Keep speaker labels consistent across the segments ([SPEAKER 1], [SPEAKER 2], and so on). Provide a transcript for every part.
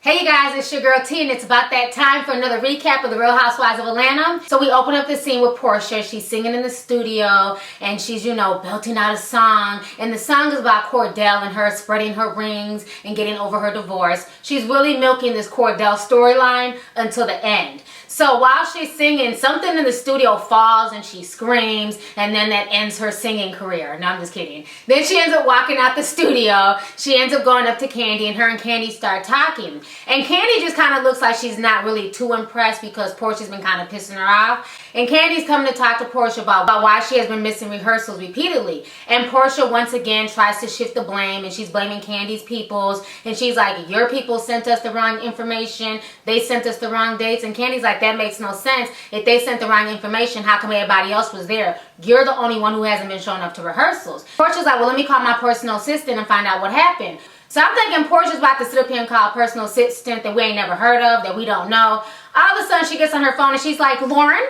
[SPEAKER 1] Hey you guys, it's your girl T, and it's about that time for another recap of the Real Housewives of Atlanta. So we open up the scene with Porsha. She's singing in the studio and she's, belting out a song. And the song is about Cordell and her spreading her rings and getting over her divorce. She's really milking this Cordell storyline until the end. So while she's singing, something in the studio falls and she screams, and then that ends her singing career. No, I'm just kidding. Then she ends up walking out the studio. She ends up going up to Candy, and her and Candy start talking. And Candy just kind of looks like she's not really too impressed because Porsha's been kind of pissing her off. And Candy's coming to talk to Porsha about why she has been missing rehearsals repeatedly. And Porsha once again tries to shift the blame, and she's blaming Candy's peoples. And she's like, your people sent us the wrong information. They sent us the wrong dates. And Candy's like, that makes no sense. If they sent the wrong information, how come everybody else was there? You're the only one who hasn't been showing up to rehearsals. Porsha's like, well, let me call my personal assistant and find out what happened. So I'm thinking Porsha's about to sit up here and call a personal assistant that we ain't never heard of, that we don't know. All of a sudden she gets on her phone and she's like, Lauren,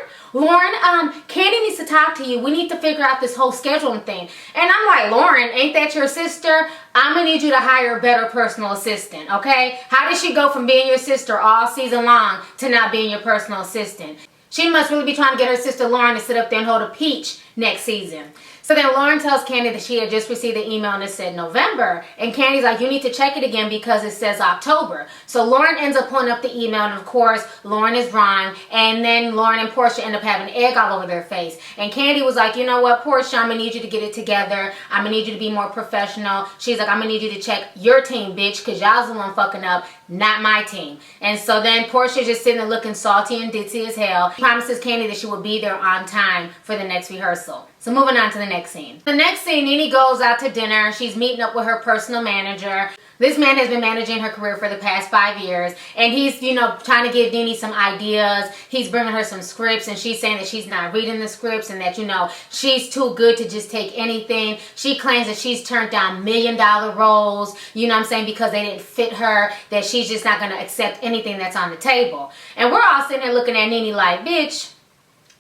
[SPEAKER 1] Candy needs to talk to you. We need to figure out this whole scheduling thing. And I'm like, Lauren, ain't that your sister? I'm going to need you to hire a better personal assistant, okay? How did she go from being your sister all season long to not being your personal assistant? She must really be trying to get her sister Lauren to sit up there and hold a peach next season. So then Lauren tells Candy that she had just received the email and it said November. And Candy's like, you need to check it again because it says October. So Lauren ends up pulling up the email, and of course, Lauren is wrong. And then Lauren and Porsha end up having egg all over their face. And Candy was like, you know what, Porsha, I'm going to need you to get it together. I'm going to need you to be more professional. She's like, I'm going to need you to check your team, bitch, because y'all's the one fucking up, not my team. And so then Porsha's just sitting there looking salty and ditzy as hell. She promises Candy that she will be there on time for the next rehearsal. So moving on to the next scene. The next scene, Nene goes out to dinner. She's meeting up with her personal manager. This man has been managing her career for the past 5 years, and he's, trying to give Nene some ideas. He's bringing her some scripts, and she's saying that she's not reading the scripts and that, she's too good to just take anything. She claims that she's turned down $1 million roles, because they didn't fit her, that she's just not going to accept anything that's on the table. And we're all sitting there looking at Nene like, bitch,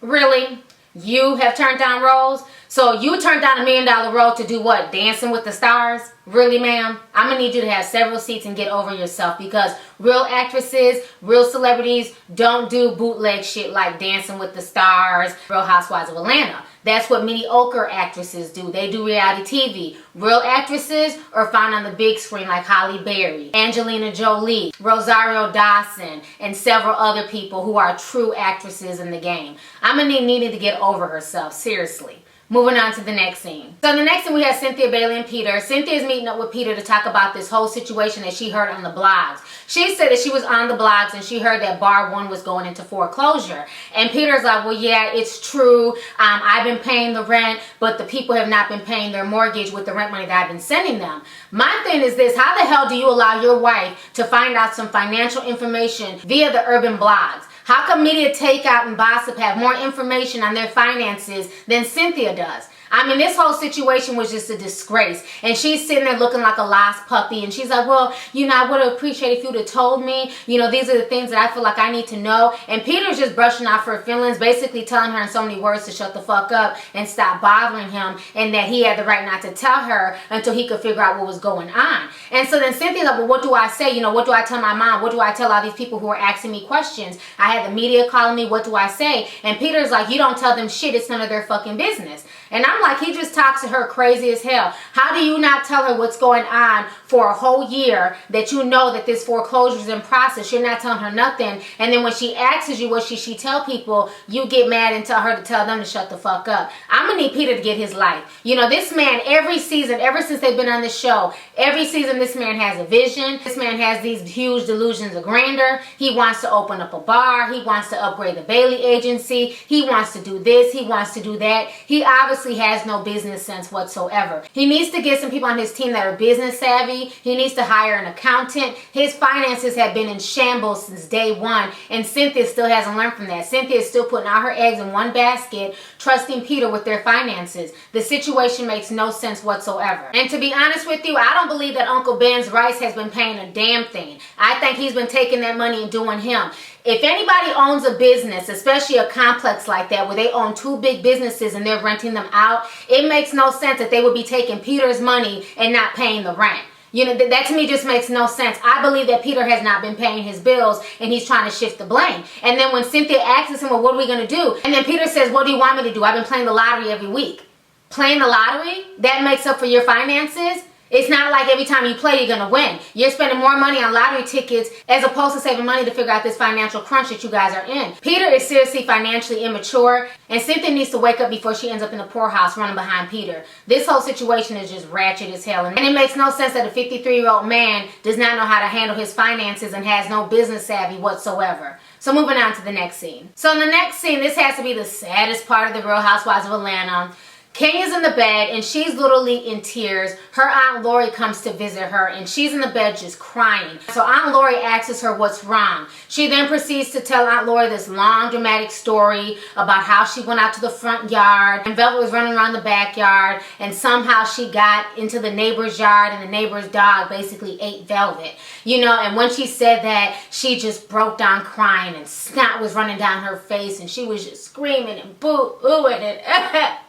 [SPEAKER 1] really? You have turned down roles? So you turned down $1 million role to do what? Dancing with the Stars? Really, ma'am? I'm going to need you to have several seats and get over yourself, because real actresses, real celebrities don't do bootleg shit like Dancing with the Stars, Real Housewives of Atlanta. That's what mediocre actresses do. They do reality TV. Real actresses are found on the big screen like Halle Berry, Angelina Jolie, Rosario Dawson, and several other people who are true actresses in the game. I'm going to need Nene to get over herself, seriously. Moving on to the next scene. So the next scene we have Cynthia, Bailey, and Peter. Cynthia is meeting up with Peter to talk about this whole situation that she heard on the blogs. She said that she was on the blogs and she heard that Bar 1 was going into foreclosure. And Peter's like, well, yeah, it's true. I've been paying the rent, but the people have not been paying their mortgage with the rent money that I've been sending them. My thing is this: how the hell do you allow your wife to find out some financial information via the urban blogs? How come Media Takeout and Gossip have more information on their finances than Cynthia does? I mean, this whole situation was just a disgrace. And she's sitting there looking like a lost puppy. And she's like, well, I would have appreciated if you'd have told me. These are the things that I feel like I need to know. And Peter's just brushing off her feelings, basically telling her in so many words to shut the fuck up and stop bothering him, and that he had the right not to tell her until he could figure out what was going on. And so then Cynthia's like, well, what do I say? What do I tell my mom? What do I tell all these people who are asking me questions? I had the media calling me. What do I say? And Peter's like, you don't tell them shit. It's none of their fucking business. And I'm like, he just talks to her crazy as hell. How do you not tell her what's going on for a whole year, that you know that this foreclosure is in process? You're not telling her nothing. And then when she asks you what she tell people, you get mad and tell her to tell them to shut the fuck up. I'm going to need Peter to get his life. This man, every season, ever since they've been on this show, every season this man has a vision. This man has these huge delusions of grandeur. He wants to open up a bar. He wants to upgrade the Bailey agency. He wants to do this. He wants to do that. He obviously has no business sense whatsoever. He needs to get some people on his team that are business savvy. He needs to hire an accountant. His finances have been in shambles since day one, and Cynthia still hasn't learned from that. Cynthia is still putting all her eggs in one basket, trusting Peter with their finances. The situation makes no sense whatsoever. And to be honest with you, I don't believe that Uncle Ben's Rice has been paying a damn thing. I think he's been taking that money and doing him. If anybody owns a business, especially a complex like that where they own 2 big businesses and they're renting them out, it makes no sense that they would be taking Peter's money and not paying the rent. You know, that to me just makes no sense. I believe that Peter has not been paying his bills and he's trying to shift the blame. And then when Cynthia asks him, well, what are we going to do? And then Peter says, what do you want me to do? I've been playing the lottery every week. Playing the lottery? That makes up for your finances? It's not like every time you play, you're going to win. You're spending more money on lottery tickets as opposed to saving money to figure out this financial crunch that you guys are in. Peter is seriously financially immature, and Cynthia needs to wake up before she ends up in the poorhouse running behind Peter. This whole situation is just ratchet as hell, and it makes no sense that a 53-year-old man does not know how to handle his finances and has no business savvy whatsoever. So moving on to the next scene. So in the next scene, this has to be the saddest part of the Real Housewives of Atlanta. Kenya's in the bed and she's literally in tears. Her Aunt Lori comes to visit her and she's in the bed just crying. So Aunt Lori asks her what's wrong. She then proceeds to tell Aunt Lori this long dramatic story about how she went out to the front yard and Velvet was running around the backyard and somehow she got into the neighbor's yard and the neighbor's dog basically ate Velvet. You know, and when she said that, she just broke down crying and snot was running down her face and she was just screaming and boo-hooing and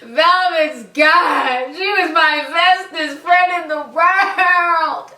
[SPEAKER 1] Velvet's gone. She was my bestest friend in the world.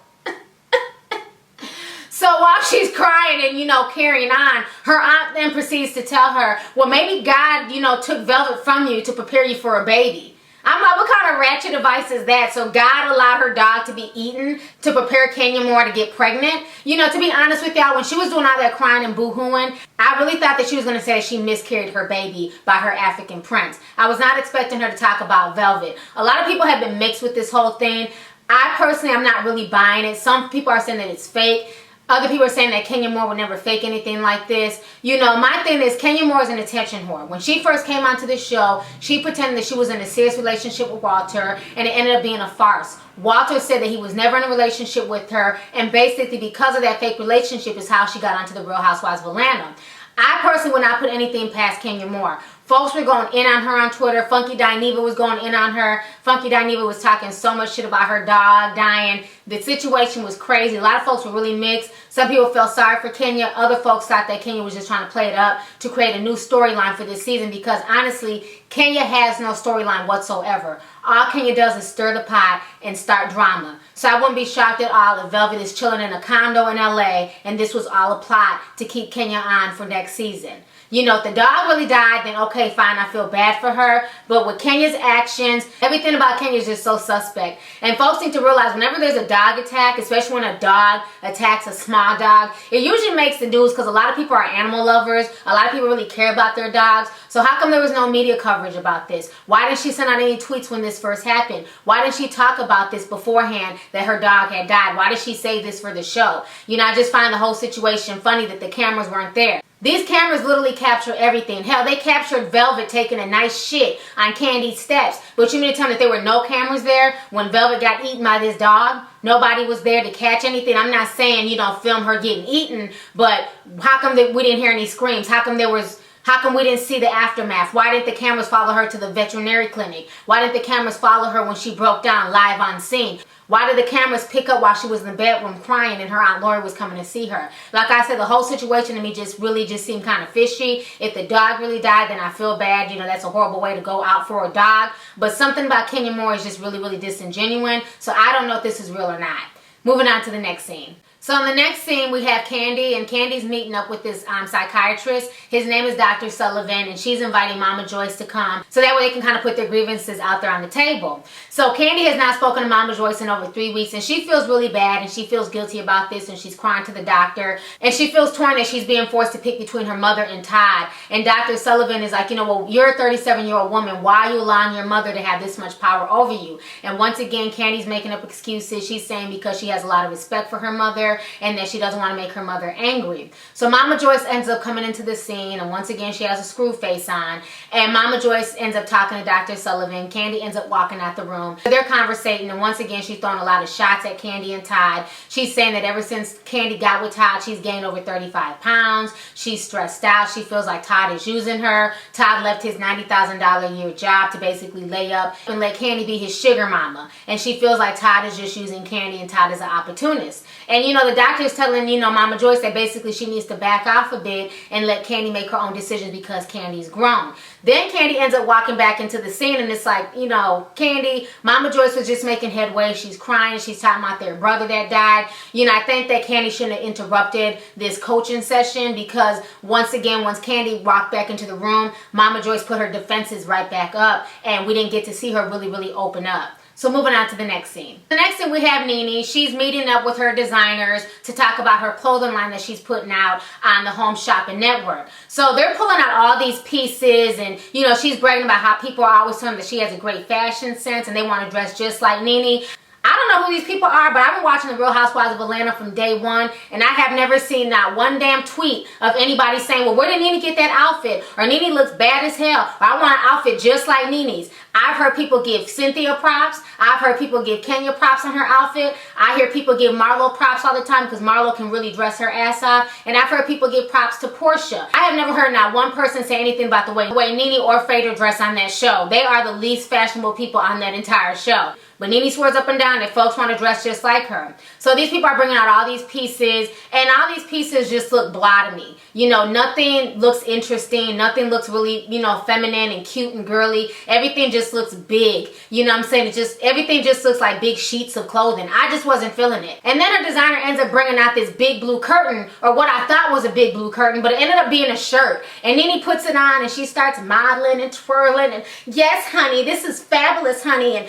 [SPEAKER 1] So while she's crying and, you know, carrying on, her aunt then proceeds to tell her, well, maybe God, you know, took Velvet from you to prepare you for a baby. I'm like, what kind of ratchet advice is that? So God allowed her dog to be eaten to prepare Kenya Moore to get pregnant? You know, to be honest with y'all, when she was doing all that crying and boo-hooing, I really thought that she was going to say she miscarried her baby by her African prince. I was not expecting her to talk about Velvet. A lot of people have been mixed with this whole thing. I personally am not really buying it. Some people are saying that it's fake. Other people are saying that Kenya Moore would never fake anything like this. You know, my thing is Kenya Moore is an attention whore. When she first came onto this show, she pretended that she was in a serious relationship with Walter, and it ended up being a farce. Walter said that he was never in a relationship with her, and basically because of that fake relationship is how she got onto the Real Housewives of Atlanta. I personally would not put anything past Kenya Moore. Folks were going in on her on Twitter. Funky Dineva was going in on her. Funky Dineva was talking so much shit about her dog dying. The situation was crazy. A lot of folks were really mixed. Some people felt sorry for Kenya. Other folks thought that Kenya was just trying to play it up to create a new storyline for this season because honestly, Kenya has no storyline whatsoever. All Kenya does is stir the pot and start drama. So I wouldn't be shocked at all if Velvet is chilling in a condo in LA and this was all a plot to keep Kenya on for next season. You know, if the dog really died, then okay, fine, I feel bad for her. But with Kenya's actions, everything about Kenya is just so suspect. And folks need to realize whenever there's a dog attack, especially when a dog attacks a small dog, it usually makes the news because a lot of people are animal lovers. A lot of people really care about their dogs. So how come there was no media coverage about this? Why didn't she send out any tweets when this first happened? Why didn't she talk about this beforehand that her dog had died? Why did she say this for the show? You know, I just find the whole situation funny that the cameras weren't there. These cameras literally capture everything. Hell, they captured Velvet taking a nice shit on Candy's steps. But you mean to tell me that there were no cameras there when Velvet got eaten by this dog? Nobody was there to catch anything. I'm not saying, you know, film her getting eaten, but how come that we didn't hear any screams? How come we didn't see the aftermath? Why didn't the cameras follow her to the veterinary clinic? Why didn't the cameras follow her when she broke down live on scene? Why did the cameras pick up while she was in the bedroom crying and her Aunt Lori was coming to see her? Like I said, the whole situation to me really seemed kind of fishy. If the dog really died, then I feel bad. You know, that's a horrible way to go out for a dog. But something about Kenya Moore is just really disingenuous. So I don't know if this is real or not. Moving on to the next scene. So in the next scene, we have Candy, and Candy's meeting up with this psychiatrist. His name is Dr. Sullivan, and she's inviting Mama Joyce to come so that way they can kind of put their grievances out there on the table. So Candy has not spoken to Mama Joyce in over 3 weeks, and she feels really bad, and she feels guilty about this, and she's crying to the doctor, and she feels torn that she's being forced to pick between her mother and Todd. And Dr. Sullivan is like, you know, well, you're a 37-year-old woman. Why are you allowing your mother to have this much power over you? And once again, Candy's making up excuses. She's saying because she has a lot of respect for her mother, and that she doesn't want to make her mother angry. So Mama Joyce ends up coming into the scene, and once again she has a screw face on, and Mama Joyce ends up talking to Dr. Sullivan. Candy ends up walking out the room. They're conversating, and once again she's throwing a lot of shots at Candy and Todd. She's saying that ever since Candy got with Todd, she's gained over 35 pounds. She's stressed out. She feels like Todd is using her. Todd left his $90,000 a year job to basically lay up and let Candy be his sugar mama, and she feels like Todd is just using Candy and Todd is an opportunist. And you know, the doctor is telling, Mama Joyce that basically she needs to back off a bit and let Kandi make her own decisions because Kandi's grown. Then Kandi ends up walking back into the scene, and it's like, Kandi, Mama Joyce was just making headway. She's crying. She's talking about their brother that died. I think that Kandi shouldn't have interrupted this coaching session because once again, once Kandi walked back into the room, Mama Joyce put her defenses right back up, and we didn't get to see her really open up. So moving on to the next scene. The next scene we have Nene. She's meeting up with her designers to talk about her clothing line that she's putting out on the Home Shopping Network. So they're pulling out all these pieces, and she's bragging about how people are always telling her that she has a great fashion sense and they want to dress just like Nene. I don't know who these people are, but I've been watching The Real Housewives of Atlanta from day one, and I have never seen not one damn tweet of anybody saying, well, where did Nene get that outfit? Or Nene looks bad as hell. Or I want an outfit just like Nene's. I've heard people give Cynthia props. I've heard people give Kenya props on her outfit. I hear people give Marlo props all the time because Marlo can really dress her ass off. And I've heard people give props to Porsha. I have never heard not one person say anything about the way Nene or Fader dress on that show. They are the least fashionable people on that entire show. But Nene swears up and down that folks want to dress just like her. So these people are bringing out all these pieces, and all these pieces just look blah to me. Nothing looks interesting. Nothing looks really, feminine and cute and girly. Everything just looks big. What I'm saying? Everything just looks like big sheets of clothing. I just wasn't feeling it. And then her designer ends up bringing out this big blue curtain, or what I thought was a big blue curtain, but it ended up being a shirt. And Nene puts it on, and she starts modeling and twirling, and yes, honey, this is fabulous, honey. And,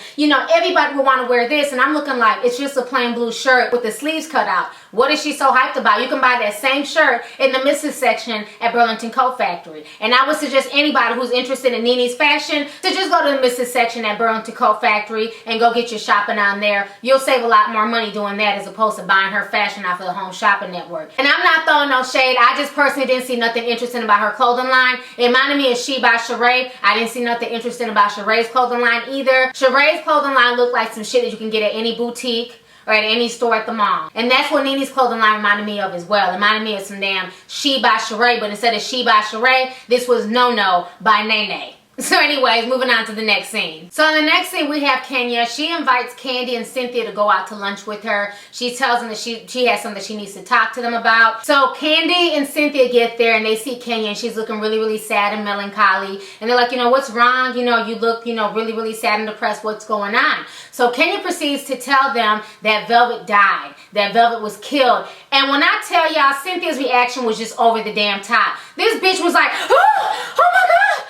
[SPEAKER 1] everybody will want to wear this, and I'm looking like it's just a plain blue shirt with the sleeves cut out. What is she so hyped about? You can buy that same shirt in the Misses section at Burlington Coat Factory. And I would suggest anybody who's interested in Nene's fashion to just go to the Misses section at Burlington Coat Factory and go get your shopping on there. You'll save a lot more money doing that as opposed to buying her fashion off of the Home Shopping Network. And I'm not throwing no shade. I just personally didn't see nothing interesting about her clothing line. It reminded me of She by Sheree. I didn't see nothing interesting about Sheree's clothing line either. Sheree's clothing line looked like some shit that you can get at any boutique or at any store at the mall. And that's what Nene's clothing line reminded me of as well. It reminded me of some damn She by Sheree, but instead of She by Sheree, this was No No by Nene. So anyways, moving on to the next scene. So in the next scene, we have Kenya. She invites Kandi and Cynthia to go out to lunch with her. She tells them that she has something that she needs to talk to them about. So Kandi and Cynthia get there, and they see Kenya, and she's looking really sad and melancholy. And they're like, what's wrong? You look, really sad and depressed. What's going on? So Kenya proceeds to tell them that Velvet died, that Velvet was killed. And when I tell y'all, Cynthia's reaction was just over the damn top. This bitch was like, oh my God.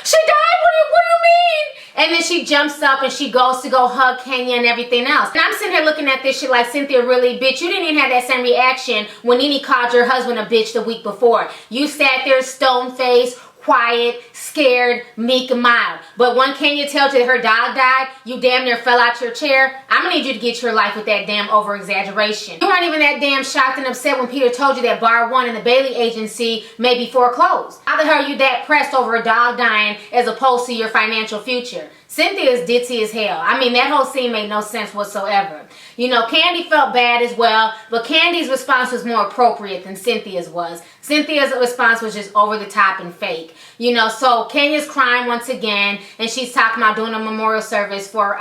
[SPEAKER 1] She died? What do you mean? And then she jumps up and she goes to go hug Kenya and everything else. And I'm sitting here looking at this shit like, Cynthia, really, bitch, you didn't even have that same reaction when Nene called your husband a bitch the week before. You sat there stone-faced, quiet, scared, meek, and mild. But when Kenya tells you that her dog died, you damn near fell out your chair. I'm gonna need you to get your life with that damn over-exaggeration. You weren't even that damn shocked and upset when Peter told you that Bar 1 and the Bailey agency may be foreclosed. How the hell are you that pressed over a dog dying as opposed to your financial future? Cynthia's ditzy as hell. I mean, that whole scene made no sense whatsoever. Kandi felt bad as well, but Candy's response was more appropriate than Cynthia's was. Cynthia's response was just over the top and fake. So Kenya's crying once again, and she's talking about doing a memorial service for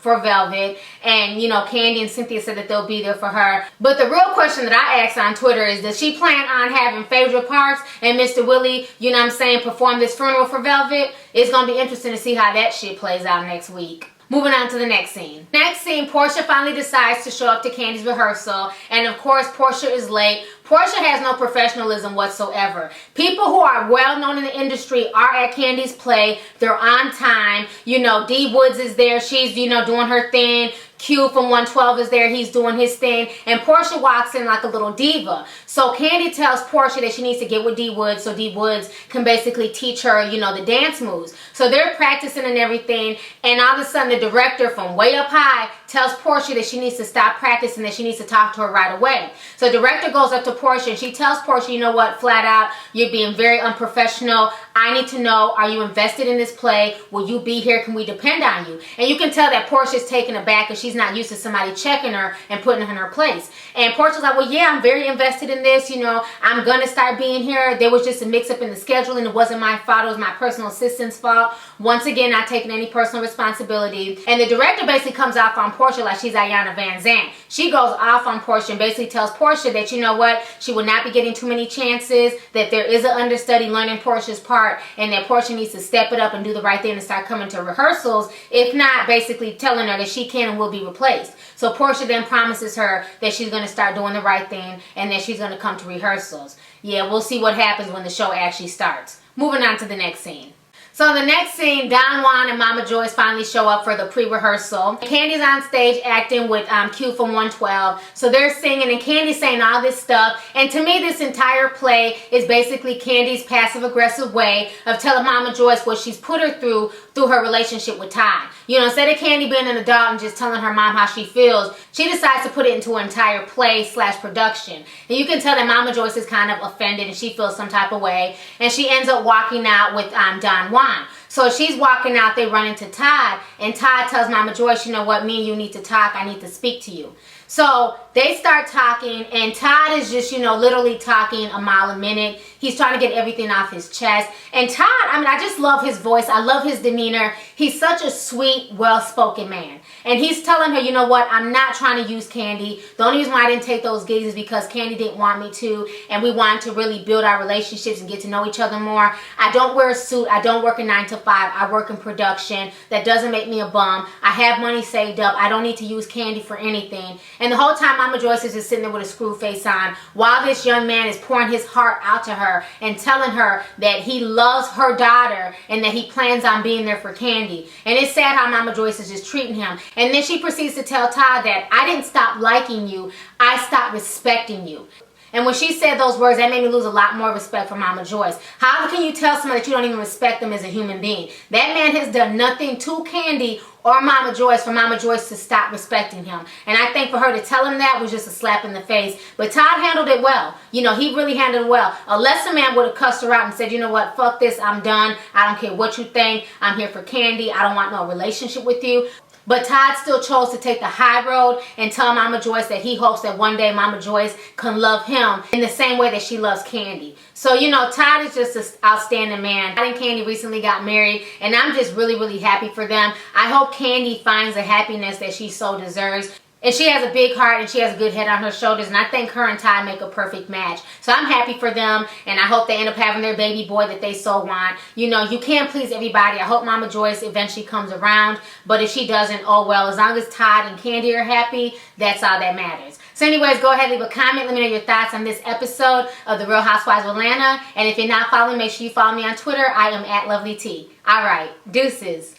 [SPEAKER 1] Velvet, and Kandi and Cynthia said that they'll be there for her. But the real question that I asked on Twitter is, does she plan on having Phaedra Parks and Mr. Willie, perform this funeral for Velvet? It's gonna be interesting to see how that shit plays out next week. Moving on to the next scene. Next scene, Porsha finally decides to show up to Kandi's rehearsal, and of course Porsha is late. Porsha has no professionalism whatsoever. People who are well known in the industry are at Kandi's play. They're on time. D Woods is there. She's, doing her thing. Q from 112 is there. He's doing his thing. And Porsha walks in like a little diva. So Kandi tells Porsha that she needs to get with D Woods so D Woods can basically teach her, the dance moves. So they're practicing and everything. And all of a sudden the director from way up high tells Porsha that she needs to stop practicing, that she needs to talk to her right away. So the director goes up to Porsha and she tells Porsha, you know what, flat out, you're being very unprofessional. I need to know, are you invested in this play? Will you be here? Can we depend on you? And you can tell that Portia's taken aback because she's not used to somebody checking her and putting her in her place. And Portia's like, well, yeah, I'm very invested in this. I'm going to start being here. There was just a mix-up in the scheduling. It wasn't my fault. It was my personal assistant's fault. Once again, not taking any personal responsibility. And the director basically comes off on Porsha like she's Ayanna Van Zandt. She goes off on Porsha and basically tells Porsha that, you know what, she will not be getting too many chances, that there is an understudy learning Porsha's part, and that Porsha needs to step it up and do the right thing and start coming to rehearsals. If not, basically telling her that she can and will be replaced. So Porsha then promises her that she's going to start doing the right thing and that she's going to come to rehearsals. Yeah, we'll see what happens when the show actually starts. Moving on to the next scene. So the next scene, Don Juan and Mama Joyce finally show up for the pre-rehearsal. Candy's on stage acting with Q from 112. So they're singing and Candy's saying all this stuff. And to me, this entire play is basically Candy's passive-aggressive way of telling Mama Joyce what she's put her through her relationship with Todd. You know, instead of Candy being an adult and just telling her mom how she feels, she decides to put it into an entire play/production. And you can tell that Mama Joyce is kind of offended and she feels some type of way. And she ends up walking out with Don Juan. So as she's walking out, they run into Todd, and Todd tells Mama Joyce, you know what, me and you need to talk. I need to speak to you. So they start talking, and Todd is just, you know, literally talking a mile a minute. He's trying to get everything off his chest. And Todd, I mean, I just love his voice. I love his demeanor. He's such a sweet, well-spoken man. And he's telling her, you know what, I'm not trying to use Candy. The only reason why I didn't take those gigs is because Candy didn't want me to, and we wanted to really build our relationships and get to know each other more. I don't wear a suit. I don't work a 9 to 5. I work in production. That doesn't make me a bum. I have money saved up. I don't need to use Candy for anything. And the whole time Mama Joyce is just sitting there with a screw face on while this young man is pouring his heart out to her and telling her that he loves her daughter and that he plans on being there for Candy. And it's sad how Mama Joyce is just treating him. And then she proceeds to tell Todd that I didn't stop liking you, I stopped respecting you. And when she said those words, that made me lose a lot more respect for Mama Joyce. How can you tell someone that you don't even respect them as a human being? That man has done nothing to Candy or Mama Joyce for Mama Joyce to stop respecting him. And I think for her to tell him that was just a slap in the face. But Todd handled it well. You know, he really handled it well. A lesser man would have cussed her out and said, you know what, fuck this, I'm done. I don't care what you think. I'm here for Candy. I don't want no relationship with you. But Todd still chose to take the high road and tell Mama Joyce that he hopes that one day Mama Joyce can love him in the same way that she loves Candy. So, you know, Todd is just an outstanding man. Todd and Candy recently got married, and I'm just really, really happy for them. I hope Candy finds the happiness that she so deserves. And she has a big heart and she has a good head on her shoulders, and I think her and Todd make a perfect match. So I'm happy for them, and I hope they end up having their baby boy that they so want. You know, you can't please everybody. I hope Mama Joyce eventually comes around, but if she doesn't, oh well. As long as Todd and Candy are happy, that's all that matters. So anyways, go ahead, leave a comment. Let me know your thoughts on this episode of The Real Housewives of Atlanta. And if you're not following, make sure you follow me on Twitter. I am @LovelyT. All right, deuces.